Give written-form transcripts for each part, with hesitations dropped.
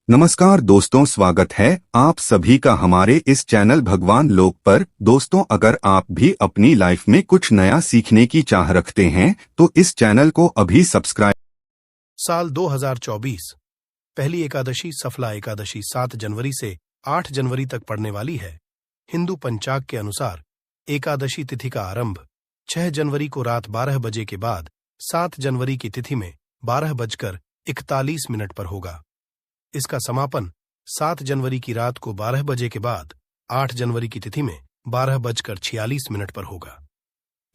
नमस्कार दोस्तों, स्वागत है आप सभी का हमारे इस चैनल भगवान लोक पर। दोस्तों, अगर आप भी अपनी लाइफ में कुछ नया सीखने की चाह रखते हैं तो इस चैनल को अभी सब्सक्राइब। साल 2024 पहली एकादशी सफला एकादशी 7 जनवरी से 8 जनवरी तक पड़ने वाली है। हिंदू पंचाग के अनुसार एकादशी तिथि का आरंभ 6 जनवरी को रात 12 बजे के बाद 7 जनवरी की तिथि में 12:41 पर होगा। इसका समापन 7 जनवरी की रात को 12 बजे के बाद 8 जनवरी की तिथि में 12:46 पर होगा।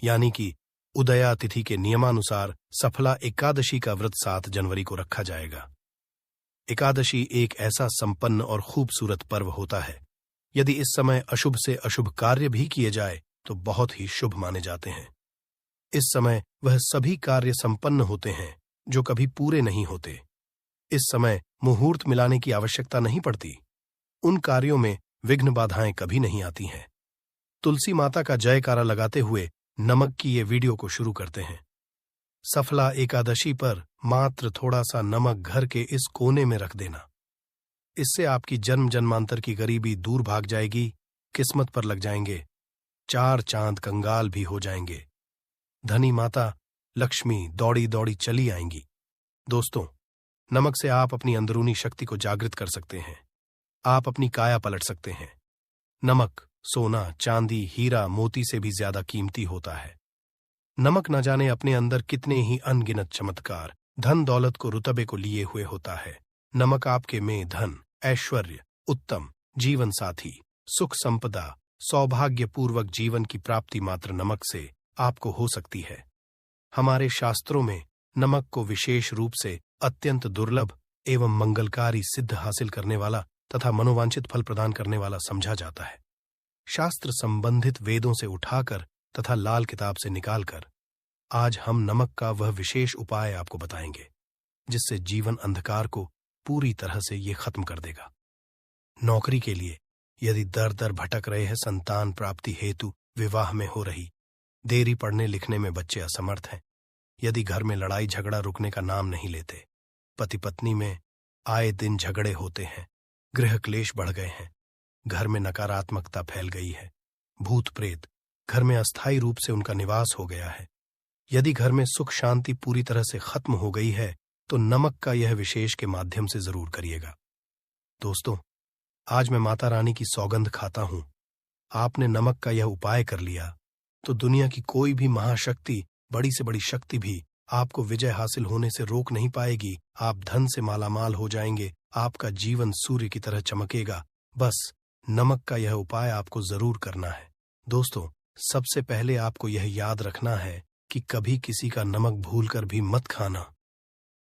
यानी कि उदया तिथि के नियमानुसार सफला एकादशी का व्रत 7 जनवरी को रखा जाएगा। एकादशी एक ऐसा संपन्न और खूबसूरत पर्व होता है। यदि इस समय अशुभ से अशुभ कार्य भी किए जाए तो बहुत ही शुभ माने जाते हैं। इस समय वह सभी कार्य संपन्न होते हैं जो कभी पूरे नहीं होते। इस समय मुहूर्त मिलाने की आवश्यकता नहीं पड़ती। उन कार्यों में विघ्न बाधाएं कभी नहीं आती हैं। तुलसी माता का जयकारा लगाते हुए नमक की ये वीडियो को शुरू करते हैं। सफला एकादशी पर मात्र थोड़ा सा नमक घर के इस कोने में रख देना। इससे आपकी जन्म जन्मांतर की गरीबी दूर भाग जाएगी, किस्मत पर लग जाएंगे, 4 चांद कंगाल भी हो जाएंगे। धनी माता लक्ष्मी दौड़ी दौड़ी चली आएंगी। दोस्तों, नमक से आप अपनी अंदरूनी शक्ति को जागृत कर सकते हैं। आप अपनी काया पलट सकते हैं। नमक सोना, चांदी, हीरा, मोती से भी ज्यादा कीमती होता है। नमक न जाने अपने अंदर कितने ही अनगिनत चमत्कार, धन दौलत को रुतबे को लिए हुए होता है। नमक आपके में धन, ऐश्वर्य, उत्तम जीवन साथी, सुख संपदा, सौभाग्यपूर्वक जीवन की प्राप्ति मात्र नमक से आपको हो सकती है। हमारे शास्त्रों में नमक को विशेष रूप से अत्यंत दुर्लभ एवं मंगलकारी सिद्ध हासिल करने वाला तथा मनोवांछित फल प्रदान करने वाला समझा जाता है। शास्त्र संबंधित वेदों से उठाकर तथा लाल किताब से निकालकर आज हम नमक का वह विशेष उपाय आपको बताएंगे जिससे जीवन अंधकार को पूरी तरह से ये खत्म कर देगा। नौकरी के लिए यदि दर दर भटक रहे हैं, संतान प्राप्ति हेतु विवाह में हो रही देरी, पढ़ने लिखने में बच्चे असमर्थ हैं, यदि घर में लड़ाई झगड़ा रुकने का नाम नहीं लेते, पति पत्नी में आए दिन झगड़े होते हैं, गृह क्लेश बढ़ गए हैं, घर में नकारात्मकता फैल गई है, भूत प्रेत घर में अस्थायी रूप से उनका निवास हो गया है, यदि घर में सुख शांति पूरी तरह से खत्म हो गई है तो नमक का यह विशेष के माध्यम से जरूर करिएगा। दोस्तों, आज मैं माता रानी की सौगंध खाता हूं, आपने नमक का यह उपाय कर लिया तो दुनिया की कोई भी महाशक्ति, बड़ी से बड़ी शक्ति भी आपको विजय हासिल होने से रोक नहीं पाएगी। आप धन से मालामाल हो जाएंगे, आपका जीवन सूर्य की तरह चमकेगा। बस नमक का यह उपाय आपको जरूर करना है। दोस्तों, सबसे पहले आपको यह याद रखना है कि कभी किसी का नमक भूलकर भी मत खाना।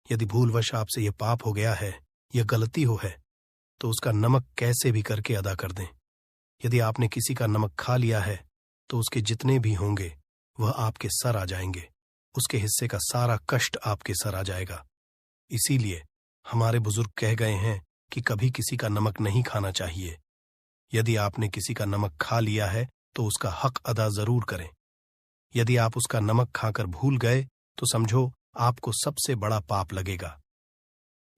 यदि भूलवश आपसे यह पाप हो गया है, यह गलती हो है, तो उसका नमक कैसे भी करके अदा कर दें। यदि आपने किसी का नमक खा लिया है तो उसके जितने भी होंगे वह आपके सर आ जाएंगे, उसके हिस्से का सारा कष्ट आपके सर आ जाएगा। इसीलिए हमारे बुजुर्ग कह गए हैं कि कभी किसी का नमक नहीं खाना चाहिए। यदि आपने किसी का नमक खा लिया है तो उसका हक अदा जरूर करें। यदि आप उसका नमक खाकर भूल गए तो समझो आपको सबसे बड़ा पाप लगेगा।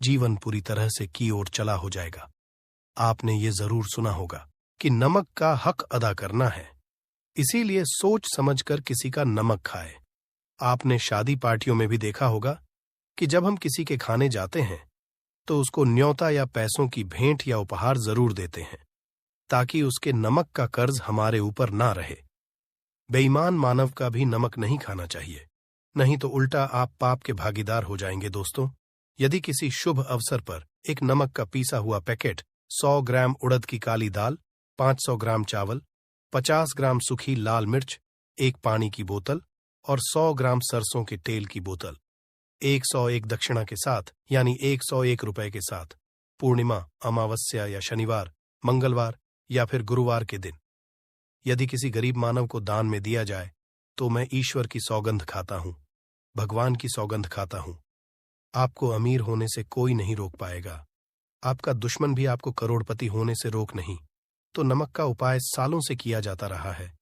जीवन पूरी तरह से की ओर चला हो जाएगा। आपने ये जरूर सुना होगा कि नमक का हक अदा करना है, इसीलिए सोच समझकर किसी का नमक खाए। आपने शादी पार्टियों में भी देखा होगा कि जब हम किसी के खाने जाते हैं तो उसको न्योता या पैसों की भेंट या उपहार जरूर देते हैं ताकि उसके नमक का कर्ज हमारे ऊपर ना रहे। बेईमान मानव का भी नमक नहीं खाना चाहिए, नहीं तो उल्टा आप पाप के भागीदार हो जाएंगे। दोस्तों, यदि किसी शुभ अवसर पर एक नमक का पीसा हुआ पैकेट, 100 ग्राम उड़द की काली दाल, 500 ग्राम चावल, 50 ग्राम सूखी लाल मिर्च, एक पानी की बोतल और 100 ग्राम सरसों के तेल की बोतल 101 दक्षिणा के साथ यानी 101 रुपए के साथ पूर्णिमा, अमावस्या या शनिवार, मंगलवार या फिर गुरुवार के दिन यदि किसी गरीब मानव को दान में दिया जाए तो मैं ईश्वर की सौगंध खाता हूं, भगवान की सौगंध खाता हूं। आपको अमीर होने से कोई नहीं रोक पाएगा। आपका दुश्मन भी आपको करोड़पति होने से रोक नहीं। तो नमक का उपाय सालों से किया जाता रहा है।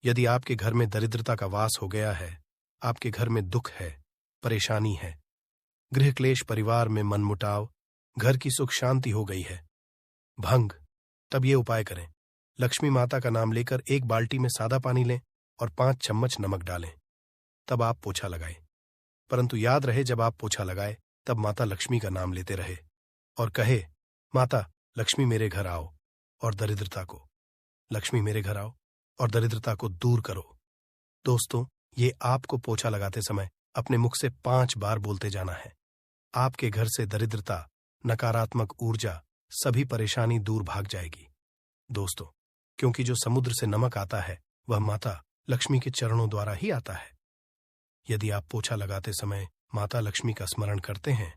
यदि आपके घर में दरिद्रता का वास हो गया है, आपके घर में दुख है, परेशानी है, गृह क्लेश, परिवार में मनमुटाव, घर की सुख शांति हो गई है। भंग। तब ये उपाय करें। लक्ष्मी माता का नाम लेकर एक बाल्टी में सादा पानी लें और 5 चम्मच नमक डालें। तब आप पोछा लगाएं। परंतु याद रहे, जब आप पोछा लगाए तब माता लक्ष्मी का नाम लेते रहे और कहे, माता लक्ष्मी मेरे घर आओ और दरिद्रता को, लक्ष्मी मेरे घर आओ और दरिद्रता को दूर करो। दोस्तों, ये आपको पोछा लगाते समय अपने मुख से 5 बार बोलते जाना है। आपके घर से दरिद्रता, नकारात्मक ऊर्जा, सभी परेशानी दूर भाग जाएगी। दोस्तों, क्योंकि जो समुद्र से नमक आता है वह माता लक्ष्मी के चरणों द्वारा ही आता है। यदि आप पोछा लगाते समय माता लक्ष्मी का स्मरण करते हैं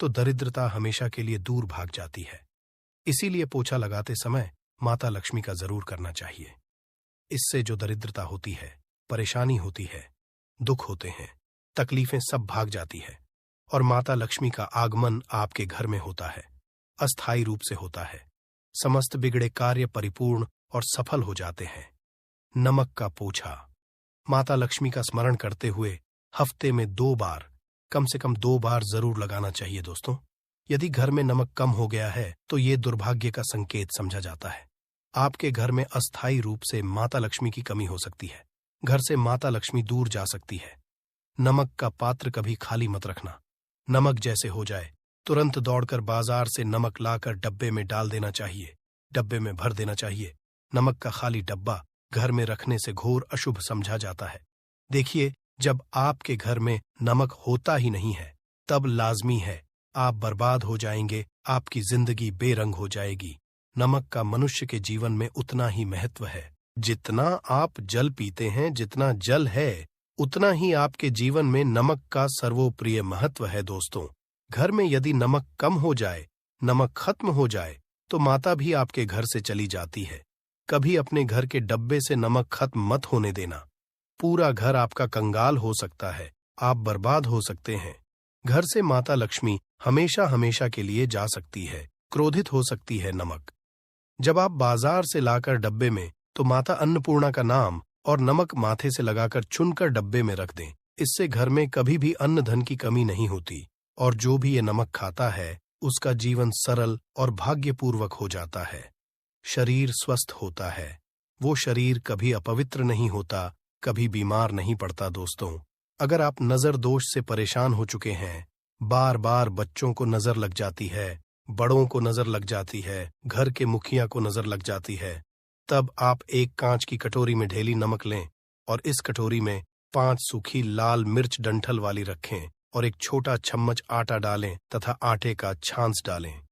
तो दरिद्रता हमेशा के लिए दूर भाग जाती है। इसीलिए पोछा लगाते समय माता लक्ष्मी का जरूर करना चाहिए। इससे जो दरिद्रता होती है, परेशानी होती है, दुख होते हैं, तकलीफें सब भाग जाती है और माता लक्ष्मी का आगमन आपके घर में होता है, अस्थायी रूप से होता है। समस्त बिगड़े कार्य परिपूर्ण और सफल हो जाते हैं। नमक का पोछा। माता लक्ष्मी का स्मरण करते हुए हफ्ते में 2 बार, कम से कम 2 बार जरूर लगाना चाहिए। दोस्तों, यदि घर में नमक कम हो गया है तो ये दुर्भाग्य का संकेत समझा जाता है। आपके घर में अस्थायी रूप से माता लक्ष्मी की कमी हो सकती है। घर से माता लक्ष्मी दूर जा सकती है। नमक का पात्र कभी खाली मत रखना। नमक जैसे हो जाए तुरंत दौड़कर बाजार से नमक लाकर डब्बे में डाल देना चाहिए, डब्बे में भर देना चाहिए। नमक का खाली डब्बा घर में रखने से घोर अशुभ समझा जाता है। देखिए, जब आपके घर में नमक होता ही नहीं है तब लाजमी है आप बर्बाद हो जाएंगे, आपकी जिंदगी बेरंग हो जाएगी। नमक का मनुष्य के जीवन में उतना ही महत्व है जितना आप जल पीते हैं। जितना जल है उतना ही आपके जीवन में नमक का सर्वोप्रिय महत्व है। दोस्तों, घर में यदि नमक कम हो जाए, नमक खत्म हो जाए तो माता भी आपके घर से चली जाती है। कभी अपने घर के डब्बे से नमक खत्म मत होने देना। पूरा घर आपका कंगाल हो सकता है, आप बर्बाद हो सकते हैं। घर से माता लक्ष्मी हमेशा हमेशा के लिए जा सकती है, क्रोधित हो सकती है। नमक जब आप बाजार से लाकर डब्बे में, तो माता अन्नपूर्णा का नाम और नमक माथे से लगाकर चुनकर डब्बे में रख दें। इससे घर में कभी भी अन्न धन की कमी नहीं होती और जो भी ये नमक खाता है उसका जीवन सरल और भाग्यपूर्वक हो जाता है। शरीर स्वस्थ होता है, वो शरीर कभी अपवित्र नहीं होता, कभी बीमार नहीं पड़ता। दोस्तों, अगर आप नजर दोष से परेशान हो चुके हैं, बार बार बच्चों को नजर लग जाती है, बड़ों को नजर लग जाती है, घर के मुखिया को नजर लग जाती है, तब आप एक कांच की कटोरी में ढेली नमक लें और इस कटोरी में 5 सूखी लाल मिर्च डंठल वाली रखें और एक छोटा चम्मच आटा डालें तथा आटे का छांस डालें।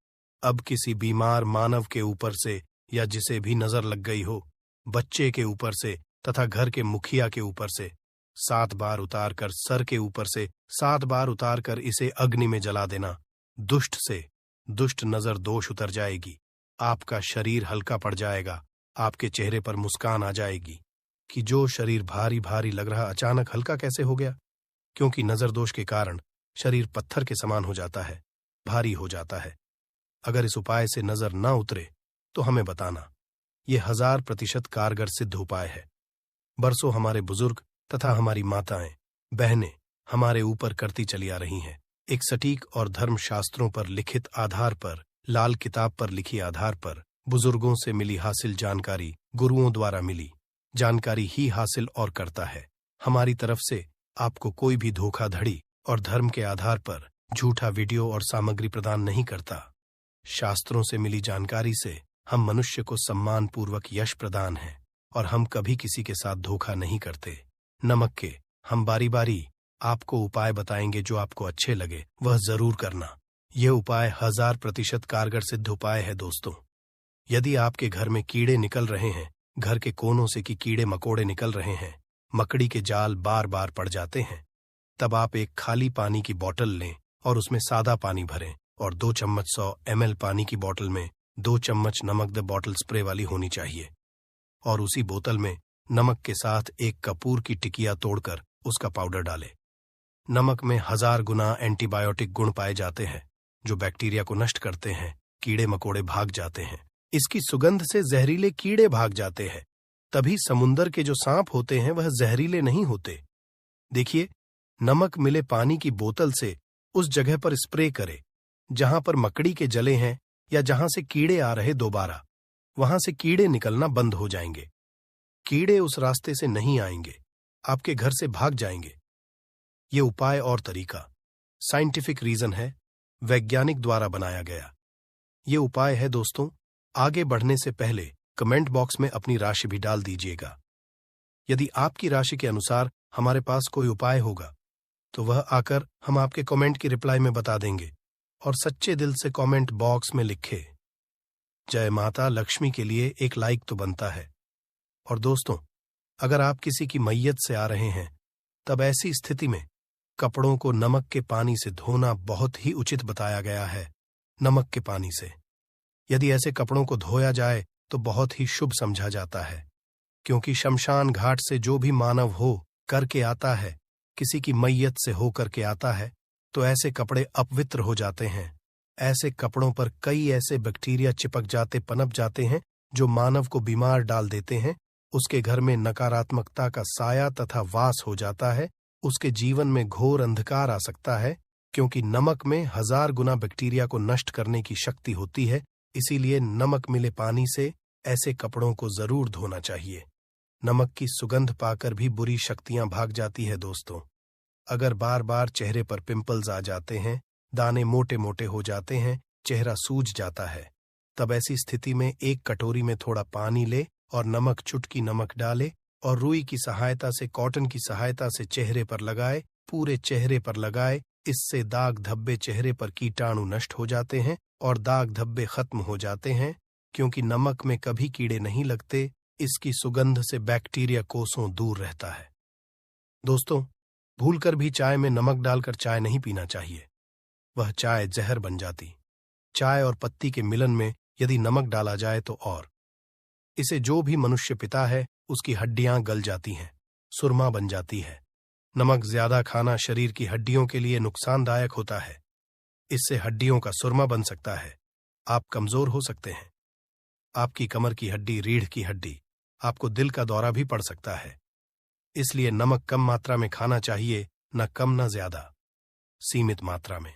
अब किसी बीमार मानव के ऊपर से या जिसे भी नजर लग गई हो, बच्चे के ऊपर से तथा घर के मुखिया के ऊपर से 7 बार उतारकर, सर के ऊपर से 7 बार उतारकर इसे अग्नि में जला देना। दुष्ट से दुष्ट नजर दोष उतर जाएगी, आपका शरीर हल्का पड़ जाएगा, आपके चेहरे पर मुस्कान आ जाएगी कि जो शरीर भारी भारी लग रहा अचानक हल्का कैसे हो गया। क्योंकि नजर दोष के कारण शरीर पत्थर के समान हो जाता है, भारी हो जाता है। अगर इस उपाय से नजर न उतरे तो हमें बताना। यह 1000% कारगर सिद्ध उपाय है। बरसों हमारे बुजुर्ग तथा हमारी माताएं, बहनें हमारे ऊपर करती चली आ रही हैं। एक सटीक और धर्म शास्त्रों पर लिखित आधार पर, लाल किताब पर लिखी आधार पर, बुजुर्गों से मिली हासिल जानकारी, गुरुओं द्वारा मिली जानकारी ही हासिल और करता है। हमारी तरफ से आपको कोई भी धोखाधड़ी और धर्म के आधार पर झूठा वीडियो और सामग्री प्रदान नहीं करता। शास्त्रों से मिली जानकारी से हम मनुष्य को सम्मान पूर्वक यश प्रदान है और हम कभी किसी के साथ धोखा नहीं करते। नमक के हम बारी बारी आपको उपाय बताएंगे, जो आपको अच्छे लगे वह जरूर करना। यह उपाय 1000% कारगर सिद्ध उपाय है। दोस्तों, यदि आपके घर में कीड़े निकल रहे हैं, घर के कोनों से कि कीड़े मकोड़े निकल रहे हैं, मकड़ी के जाल बार बार पड़ जाते हैं, तब आप एक खाली पानी की बोतल लें और उसमें सादा पानी भरें और 2 चम्मच 100 ml पानी की बोतल में 2 चम्मच नमक द बॉटल स्प्रे वाली होनी चाहिए और उसी बोतल में नमक के साथ एक कपूर की टिकिया तोड़कर उसका पाउडर डालें। नमक में 1000 गुना एंटीबायोटिक गुण पाए जाते हैं जो बैक्टीरिया को नष्ट करते हैं, कीड़े मकोड़े भाग जाते हैं। इसकी सुगंध से जहरीले कीड़े भाग जाते हैं। तभी समुंदर के जो सांप होते हैं वह जहरीले नहीं होते। देखिए, नमक मिले पानी की बोतल से उस जगह पर स्प्रे करें जहां पर मकड़ी के जले हैं या जहां से कीड़े आ रहे दोबारा, वहां से कीड़े निकलना बंद हो जाएंगे। कीड़े उस रास्ते से नहीं आएंगे, आपके घर से भाग जाएंगे। ये उपाय और तरीका साइंटिफिक रीजन है, वैज्ञानिक द्वारा बनाया गया। ये उपाय है दोस्तों। आगे बढ़ने से पहले कमेंट बॉक्स में अपनी राशि भी डाल दीजिएगा। यदि आपकी राशि के अनुसार हमारे पास कोई उपाय होगा तो वह आकर हम आपके कमेंट की रिप्लाई में बता देंगे। और सच्चे दिल से कमेंट बॉक्स में लिखे जय माता लक्ष्मी के लिए एक लाइक तो बनता है। और दोस्तों, अगर आप किसी की मैयत से आ रहे हैं तब ऐसी स्थिति में कपड़ों को नमक के पानी से धोना बहुत ही उचित बताया गया है। नमक के पानी से यदि ऐसे कपड़ों को धोया जाए तो बहुत ही शुभ समझा जाता है, क्योंकि शमशान घाट से जो भी मानव हो करके आता है, किसी की मैयत से हो करके आता है, तो ऐसे कपड़े अपवित्र हो जाते हैं। ऐसे कपड़ों पर कई ऐसे बैक्टीरिया चिपक जाते, पनप जाते हैं जो मानव को बीमार डाल देते हैं। उसके घर में नकारात्मकता का साया तथा वास हो जाता है। उसके जीवन में घोर अंधकार आ सकता है, क्योंकि नमक में 1000 गुना बैक्टीरिया को नष्ट करने की शक्ति होती है। इसीलिए नमक मिले पानी से ऐसे कपड़ों को जरूर धोना चाहिए। नमक की सुगंध पाकर भी बुरी शक्तियां भाग जाती है दोस्तों। अगर बार बार चेहरे पर पिंपल्स आ जाते हैं, दाने मोटे मोटे हो जाते हैं, चेहरा सूज जाता है, तब ऐसी स्थिति में एक कटोरी में थोड़ा पानी ले और नमक, चुटकी नमक डाले और रुई की सहायता से, कॉटन की सहायता से चेहरे पर लगाए, पूरे चेहरे पर लगाए। इससे दाग धब्बे, चेहरे पर कीटाणु नष्ट हो जाते हैं और दाग धब्बे खत्म हो जाते हैं, क्योंकि नमक में कभी कीड़े नहीं लगते। इसकी सुगंध से बैक्टीरिया कोसों दूर रहता है। दोस्तों, भूलकर भी चाय में नमक डालकर चाय नहीं पीना चाहिए, वह चाय जहर बन जाती। चाय और पत्ती के मिलन में यदि नमक डाला जाए तो और इसे जो भी मनुष्य पीता है उसकी हड्डियां गल जाती हैं, सुरमा बन जाती है। नमक ज्यादा खाना शरीर की हड्डियों के लिए नुकसानदायक होता है। इससे हड्डियों का सुरमा बन सकता है, आप कमजोर हो सकते हैं। आपकी कमर की हड्डी, रीढ़ की हड्डी, आपको दिल का दौरा भी पड़ सकता है। इसलिए नमक कम मात्रा में खाना चाहिए, न कम न ज्यादा, सीमित मात्रा में।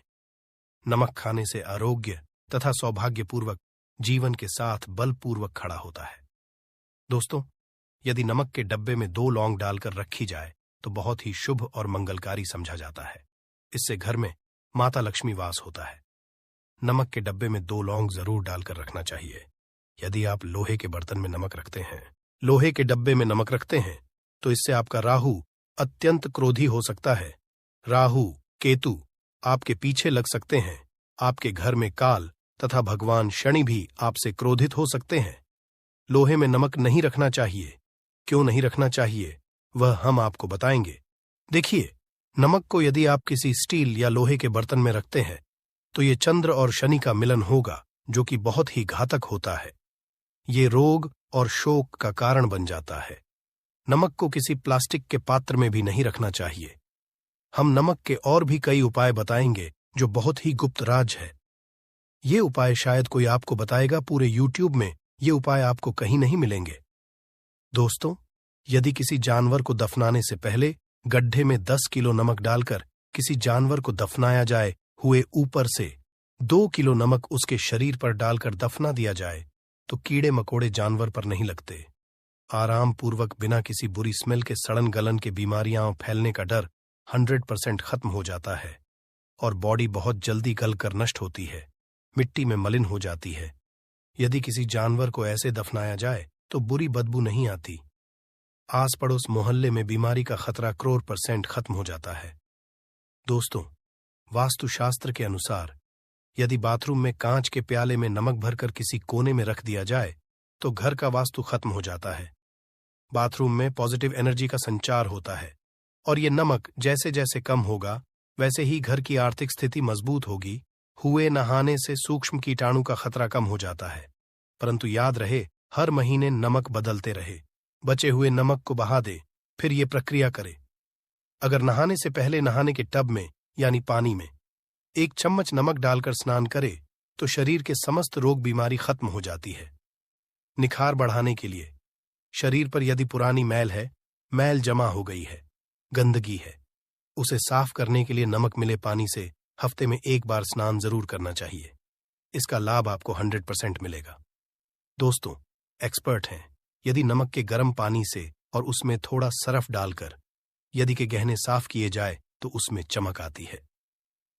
नमक खाने से आरोग्य तथा सौभाग्यपूर्वक जीवन के साथ बलपूर्वक खड़ा होता है। दोस्तों, यदि नमक के डब्बे में 2 लौंग डालकर रखी जाए तो बहुत ही शुभ और मंगलकारी समझा जाता है। इससे घर में माता लक्ष्मी वास होता है। नमक के डब्बे में 2 लौंग जरूर डालकर रखना चाहिए। यदि आप लोहे के बर्तन में नमक रखते हैं, लोहे के डब्बे में नमक रखते हैं, तो इससे आपका राहु अत्यंत क्रोधी हो सकता है। राहु, केतु आपके पीछे लग सकते हैं। आपके घर में काल तथा भगवान शनि भी आपसे क्रोधित हो सकते हैं। लोहे में नमक नहीं रखना चाहिए। क्यों नहीं रखना चाहिए, वह हम आपको बताएंगे। देखिए, नमक को यदि आप किसी स्टील या लोहे के बर्तन में रखते हैं तो ये चंद्र और शनि का मिलन होगा, जो कि बहुत ही घातक होता है। ये रोग और शोक का कारण बन जाता है। नमक को किसी प्लास्टिक के पात्र में भी नहीं रखना चाहिए। हम नमक के और भी कई उपाय बताएंगे जो बहुत ही गुप्त राज है। ये उपाय शायद कोई आपको बताएगा, पूरे यूट्यूब में ये उपाय आपको कहीं नहीं मिलेंगे। दोस्तों, यदि किसी जानवर को दफनाने से पहले गड्ढे में 10 किलो नमक डालकर किसी जानवर को दफनाया जाए, हुए ऊपर से 2 किलो नमक उसके शरीर पर डालकर दफना दिया जाए, तो कीड़े मकोड़े जानवर पर नहीं लगते। आराम पूर्वक बिना किसी बुरी स्मेल के सड़न गलन के बीमारियां फैलने का डर 100% खत्म हो जाता है और बॉडी बहुत जल्दी गल कर नष्ट होती है, मिट्टी में मलिन हो जाती है। यदि किसी जानवर को ऐसे दफनाया जाए तो बुरी बदबू नहीं आती। आस पड़ोस मोहल्ले में बीमारी का खतरा 100% खत्म हो जाता है। दोस्तों, वास्तुशास्त्र के अनुसार यदि बाथरूम में कांच के प्याले में नमक भरकर किसी कोने में रख दिया जाए तो घर का वास्तु खत्म हो जाता है। बाथरूम में पॉजिटिव एनर्जी का संचार होता है और ये नमक जैसे जैसे कम होगा वैसे ही घर की आर्थिक स्थिति मजबूत होगी। हुए नहाने से सूक्ष्म कीटाणु का खतरा कम हो जाता है। परंतु याद रहे, हर महीने नमक बदलते रहे। बचे हुए नमक को बहा दे, फिर ये प्रक्रिया करे। अगर नहाने से पहले नहाने के टब में यानी पानी में 1 चम्मच नमक डालकर स्नान करे तो शरीर के समस्त रोग बीमारी खत्म हो जाती है। निखार बढ़ाने के लिए शरीर पर यदि पुरानी मैल है, मैल जमा हो गई है, गंदगी है, उसे साफ करने के लिए नमक मिले पानी से हफ्ते में एक बार स्नान जरूर करना चाहिए। इसका लाभ आपको 100% मिलेगा। दोस्तों, एक्सपर्ट हैं, यदि नमक के गर्म पानी से और उसमें थोड़ा सरफ डालकर यदि के गहने साफ किए जाए तो उसमें चमक आती है।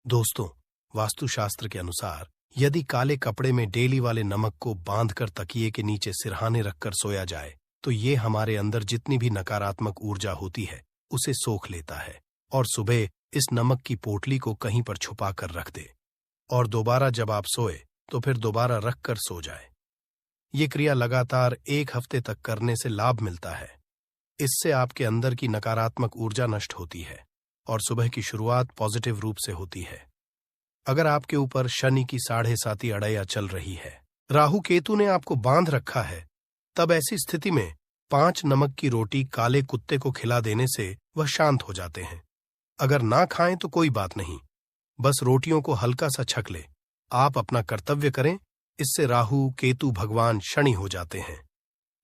दोस्तों, वास्तुशास्त्र के अनुसार यदि काले कपड़े में डेली वाले नमक को बांधकर तकिए के नीचे सिरहाने रखकर सोया जाए तो ये हमारे अंदर जितनी भी नकारात्मक ऊर्जा होती है उसे सोख लेता है और सुबह इस नमक की पोटली को कहीं पर छुपा कर रख दे और दोबारा जब आप सोए तो फिर दोबारा रख कर सो जाए। ये क्रिया लगातार 1 हफ्ते तक करने से लाभ मिलता है। इससे आपके अंदर की नकारात्मक ऊर्जा नष्ट होती है और सुबह की शुरुआत पॉजिटिव रूप से होती है। अगर आपके ऊपर शनि की 7.5 अड़ैया चल रही है, राहु केतु ने आपको बांध रखा है, तब ऐसी स्थिति में 5 नमक की रोटी काले कुत्ते को खिला देने से वह शांत हो जाते हैं। अगर ना खाएं तो कोई बात नहीं, बस रोटियों को हल्का सा छक ले। आप अपना कर्तव्य करें, इससे राहु केतु भगवान शनि हो जाते हैं।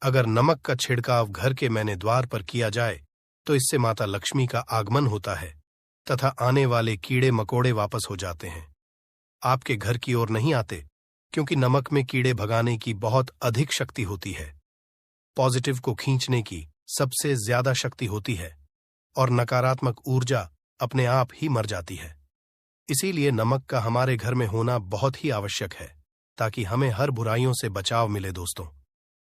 अगर नमक का छिड़काव घर के मैने द्वार पर किया जाए तो इससे माता लक्ष्मी का आगमन होता है तथा आने वाले कीड़े मकोड़े वापस हो जाते हैं। आपके घर की ओर नहीं आते क्योंकि नमक में कीड़े भगाने की बहुत अधिक शक्ति होती है, पॉजिटिव को खींचने की सबसे ज्यादा शक्ति होती है और नकारात्मक ऊर्जा अपने आप ही मर जाती है। इसीलिए नमक का हमारे घर में होना बहुत ही आवश्यक है ताकि हमें हर बुराइयों से बचाव मिले। दोस्तों,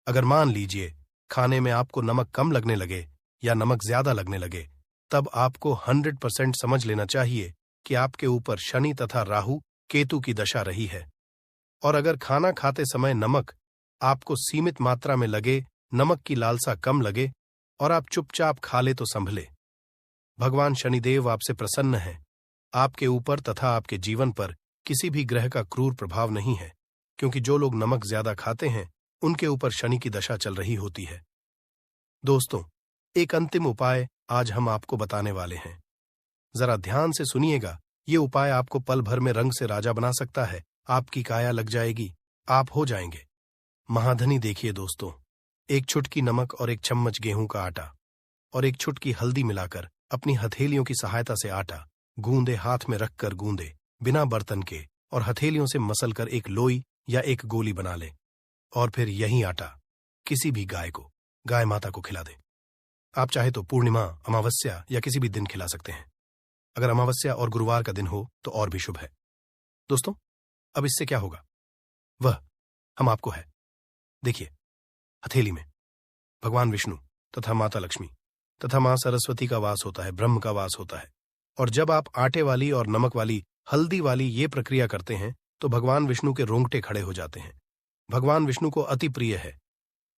अगर मान लीजिए खाने में आपको नमक कम लगने लगे या नमक ज्यादा लगने लगे, तब आपको 100% समझ लेना चाहिए कि आपके ऊपर शनि तथा राहु केतु की दशा रही है। और अगर खाना खाते समय नमक आपको सीमित मात्रा में लगे, नमक की लालसा कम लगे और आप चुपचाप खा ले तो संभले। भगवान शनिदेव आपसे प्रसन्न हैं। आपके ऊपर तथा आपके जीवन पर किसी भी ग्रह का क्रूर प्रभाव नहीं है, क्योंकि जो लोग नमक ज्यादा खाते हैं उनके ऊपर शनि की दशा चल रही होती है। दोस्तों, एक अंतिम उपाय आज हम आपको बताने वाले हैं। जरा ध्यान से सुनिएगा। ये उपाय आपको पल भर में रंग से राजा बना सकता है। आपकी काया लग जाएगी, आप हो जाएंगे महाधनी। देखिए दोस्तों, 1 चुटकी नमक और 1 चम्मच गेहूं का आटा और 1 चुटकी हल्दी मिलाकर अपनी हथेलियों की सहायता से आटा गूंदे, हाथ में रखकर गूंदे, बिना बर्तन के, और हथेलियों से मसलकर एक लोई या एक गोली बना ले और फिर यही आटा किसी भी गाय माता को खिला दे। आप चाहे तो पूर्णिमा, अमावस्या या किसी भी दिन खिला सकते हैं। अगर अमावस्या और गुरुवार का दिन हो तो और भी शुभ है। दोस्तों, अब इससे क्या होगा वह हम आपको है। देखिए, हथेली में भगवान विष्णु तथा माता लक्ष्मी तथा मां सरस्वती का वास होता है, ब्रह्म का वास होता है। और जब आप आटे वाली और नमक वाली, हल्दी वाली ये प्रक्रिया करते हैं तो भगवान विष्णु के रोंगटे खड़े हो जाते हैं। भगवान विष्णु को अति प्रिय है।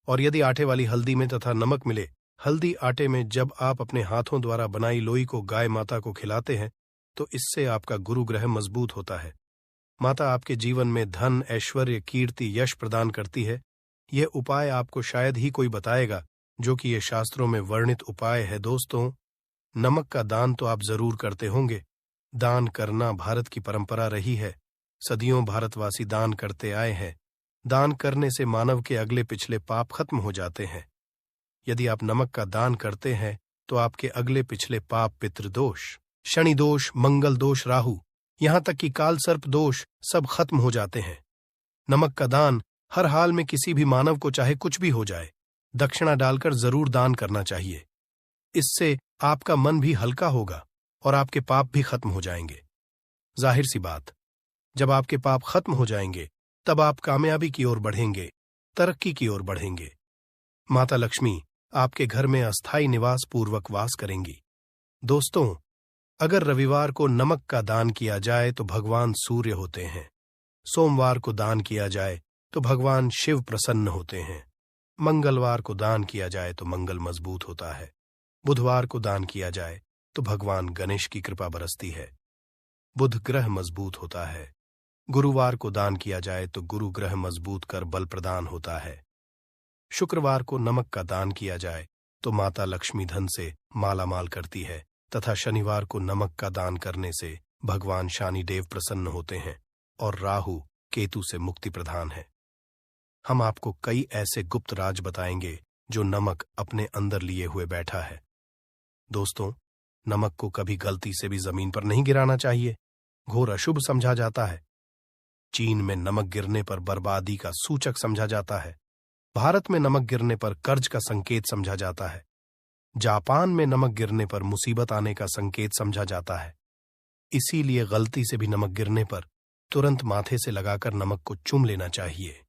और यदि आटे वाली हल्दी में तथा नमक मिले, हल्दी आटे में जब आप अपने हाथों द्वारा बनाई लोई को गाय माता को खिलाते हैं तो इससे आपका गुरु ग्रह मजबूत होता है। माता आपके जीवन में धन, ऐश्वर्य, कीर्ति, यश प्रदान करती है। यह उपाय आपको शायद ही कोई बताएगा, जो कि ये शास्त्रों में वर्णित उपाय है। दोस्तों, नमक का दान तो आप जरूर करते होंगे। दान करना भारत की परंपरा रही है। सदियों भारतवासी दान करते आए हैं। दान करने से मानव के अगले पिछले पाप खत्म हो जाते हैं। यदि आप नमक का दान करते हैं तो आपके अगले पिछले पाप, पितृदोष, शनि दोष, मंगल दोष, राहु, यहां तक कि काल सर्प दोष सब खत्म हो जाते हैं। नमक का दान हर हाल में किसी भी मानव को चाहे कुछ भी हो जाए, दक्षिणा डालकर जरूर दान करना चाहिए। इससे आपका मन भी हल्का होगा और आपके पाप भी खत्म हो जाएंगे। जाहिर सी बात, जब आपके पाप खत्म हो जाएंगे तब आप कामयाबी की ओर बढ़ेंगे, तरक्की की ओर बढ़ेंगे। माता लक्ष्मी आपके घर में अस्थायी निवास पूर्वक वास करेंगी। दोस्तों, अगर रविवार को नमक का दान किया जाए तो भगवान सूर्य होते हैं। सोमवार को दान किया जाए तो भगवान शिव प्रसन्न होते हैं। मंगलवार को दान किया जाए तो मंगल मजबूत होता है। बुधवार को दान किया जाए तो भगवान गणेश की कृपा बरसती है। बुध ग्रह मजबूत होता है। गुरुवार को दान किया जाए तो गुरु ग्रह मजबूत कर बल प्रदान होता है। शुक्रवार को नमक का दान किया जाए तो माता लक्ष्मी धन से मालामाल करती है तथा शनिवार को नमक का दान करने से भगवान शनिदेव प्रसन्न होते हैं और राहु केतु से मुक्ति प्रदान है। हम आपको कई ऐसे गुप्त राज बताएंगे जो नमक अपने अंदर लिए हुए बैठा है। दोस्तों, नमक को कभी गलती से भी जमीन पर नहीं गिराना चाहिए। घोर अशुभ समझा जाता है। चीन में नमक गिरने पर बर्बादी का सूचक समझा जाता है। भारत में नमक गिरने पर कर्ज का संकेत समझा जाता है। जापान में नमक गिरने पर मुसीबत आने का संकेत समझा जाता है। इसीलिए गलती से भी नमक गिरने पर तुरंत माथे से लगाकर नमक को चूम लेना चाहिए,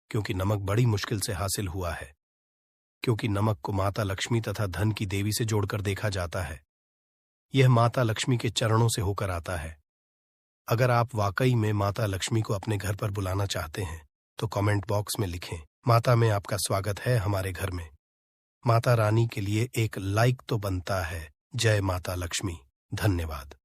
क्योंकि नमक बड़ी मुश्किल से हासिल हुआ है। क्योंकि नमक को माता लक्ष्मी तथा धन की देवी से जोड़कर देखा जाता है। यह माता लक्ष्मी के चरणों से होकर आता है। अगर आप वाकई में माता लक्ष्मी को अपने घर पर बुलाना चाहते हैं तो कमेंट बॉक्स में लिखें, माता में आपका स्वागत है हमारे घर में। माता रानी के लिए एक लाइक तो बनता है। जय माता लक्ष्मी। धन्यवाद।